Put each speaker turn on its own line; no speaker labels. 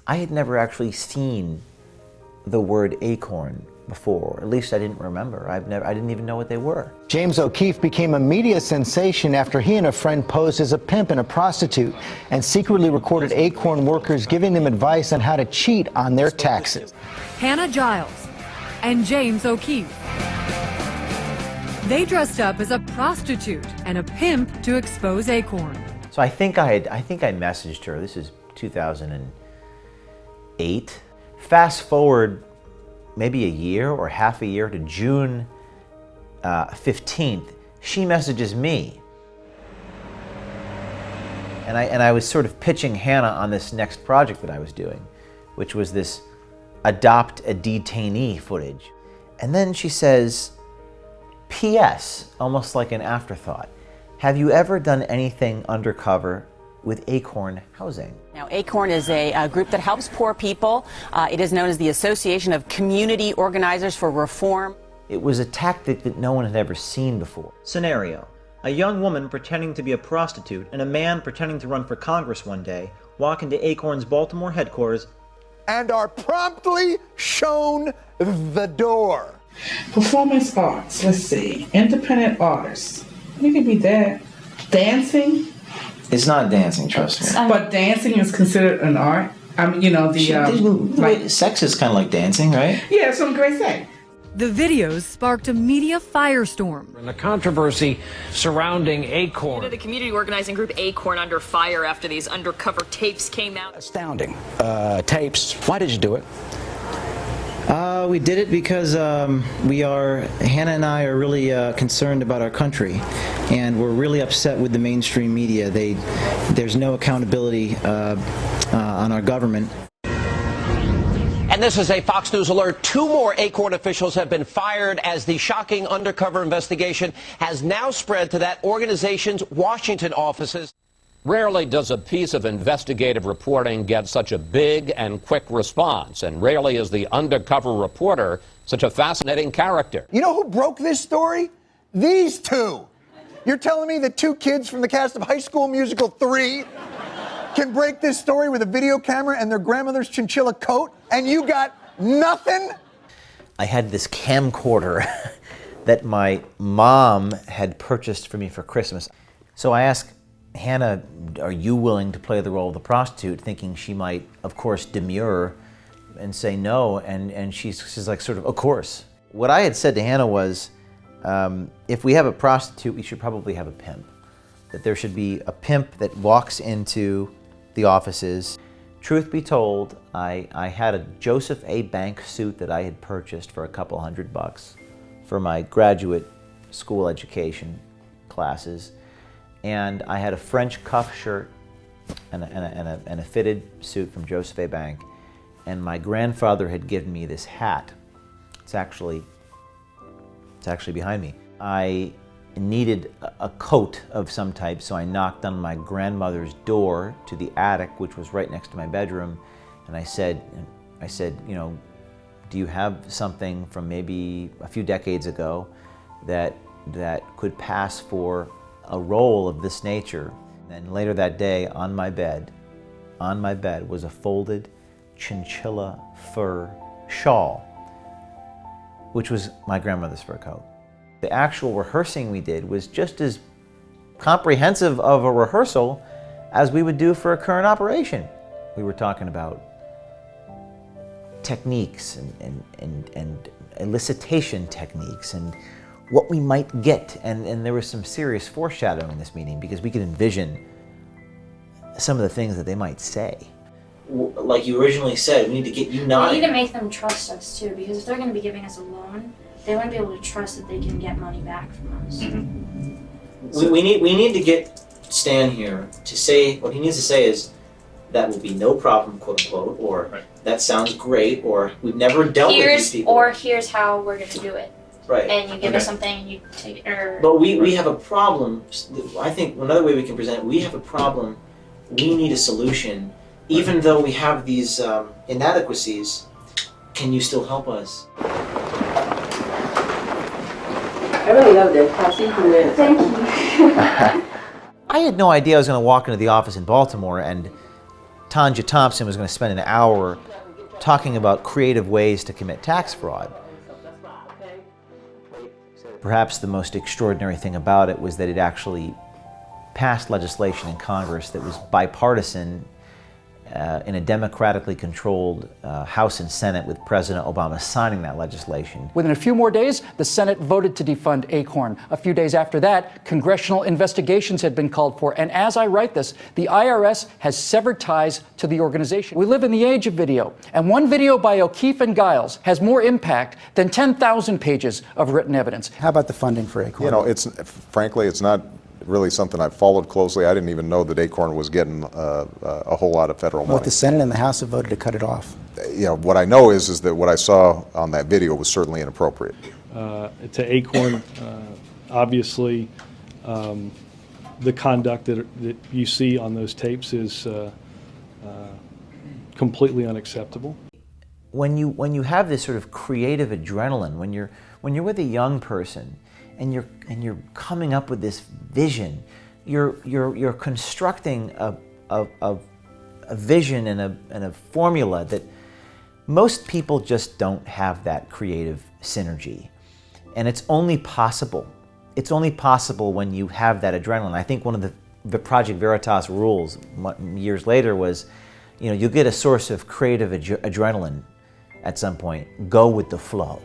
I had never actually seen the word ACORN before. At least I didn't remember. I didn't even know what they were.
James O'Keefe became a media sensation after he and a friend posed as a pimp and a prostitute and secretly recorded ACORN workers giving them advice on how to cheat on their taxes.
Hannah Giles and James O'Keefe. They dressed up as a prostitute and a pimp to expose ACORN.
So I think I messaged her. This is 2008. Fast forward maybe a year or half a year to June 15th, she messages me. And I was sort of pitching Hannah on this next project that I was doing, which was this adopt a detainee footage. And then she says, P.S., almost like an afterthought, have you ever done anything undercover with ACORN Housing?
Now, ACORN is a group that helps poor people. It is known as the Association of Community Organizers for Reform.
It was a tactic that no one had ever seen before.
Scenario: a young woman pretending to be a prostitute and a man pretending to run for Congress one day walk into ACORN's Baltimore headquarters
and are promptly shown the door.
Performance arts, let's see. Independent artists. We could be that. Dancing.
It's not dancing, trust me.
But dancing is considered an art. I mean, you know,
sex is kind of like dancing, right?
Yeah, that's what I'm going to say.
The videos sparked a media firestorm.
And the controversy surrounding ACORN.
The community organizing group ACORN under fire after these undercover tapes came out.
Astounding. Tapes. Why did you do it?
We did it because Hannah and I are really concerned about our country, and we're really upset with the mainstream media. There's no accountability on our government.
And this is a Fox News alert. 2 more ACORN officials have been fired as the shocking undercover investigation has now spread to that organization's Washington offices.
Rarely does a piece of investigative reporting get such a big and quick response, and rarely is the undercover reporter such a fascinating character.
You know who broke this story? These two. You're telling me that 2 kids from the cast of High School Musical 3 can break this story with a video camera and their grandmother's chinchilla coat, and you got nothing?
I had this camcorder that my mom had purchased for me for Christmas. So I asked Hannah, are you willing to play the role of the prostitute, thinking she might, of course, demur and say no, and she's like, sort of course. What I had said to Hannah was, if we have a prostitute, we should probably have a pimp. That there should be a pimp that walks into the offices. Truth be told, I had a Joseph A. Bank suit that I had purchased for a couple $100 for my graduate school education classes. And I had a French cuff shirt and a fitted suit from Joseph A. Bank. And my grandfather had given me this hat. It's actually behind me. I needed a coat of some type, so I knocked on my grandmother's door to the attic, which was right next to my bedroom. And I said, you know, do you have something from maybe a few decades ago that could pass for a role of this nature? And later that day, on my bed was a folded chinchilla fur shawl, which was my grandmother's fur coat. The actual rehearsing we did was just as comprehensive of a rehearsal as we would do for a current operation. We were talking about techniques and elicitation techniques and what we might get, and there was some serious foreshadowing in this meeting because we could envision some of the things that they might say.
Like you originally said, we need to get you nodding.
We need to make them trust us too, because if they're going to be giving us a loan, they want to be able to trust that they can get money back from us.
Mm-hmm. We need to get Stan here to say, what he needs to say is, that will be no problem, quote unquote, or right. That sounds great, or we've never dealt with these people.
Or here's how we're going to do it.
Right.
And you give us something and you take it, or...
But we have a problem. I think another way we can present it, we have a problem. We need a solution. Even though we have these inadequacies, can you still help us?
I really loved it. I'll see you later.
Thank you.
I had no idea I was going to walk into the office in Baltimore and Tanja Thompson was going to spend an hour talking about creative ways to commit tax fraud. Perhaps the most extraordinary thing about it was that it actually passed legislation in Congress that was bipartisan in a democratically controlled House and Senate, with President Obama signing that legislation.
Within a few more days, the Senate voted to defund ACORN. A few days after that, congressional investigations had been called for. And as I write this, the IRS has severed ties to the organization. We live in the age of video, and one video by O'Keefe and Giles has more impact than 10,000 pages of written evidence.
How about the funding for ACORN?
You know, frankly, it's not really something I've followed closely. I didn't even know that ACORN was getting a whole lot of federal money.
Both the Senate and the House have voted to cut it off.
You know, what I know is that what I saw on that video was certainly inappropriate.
To ACORN, obviously, the conduct that you see on those tapes is completely unacceptable.
When you have this sort of creative adrenaline, when you're with a young person, and you're coming up with this vision, you're constructing a vision and a formula that most people just don't have that creative synergy, and it's only possible. It's only possible when you have that adrenaline. I think one of the Project Veritas rules years later was, you get a source of creative adrenaline at some point. Go with the flow.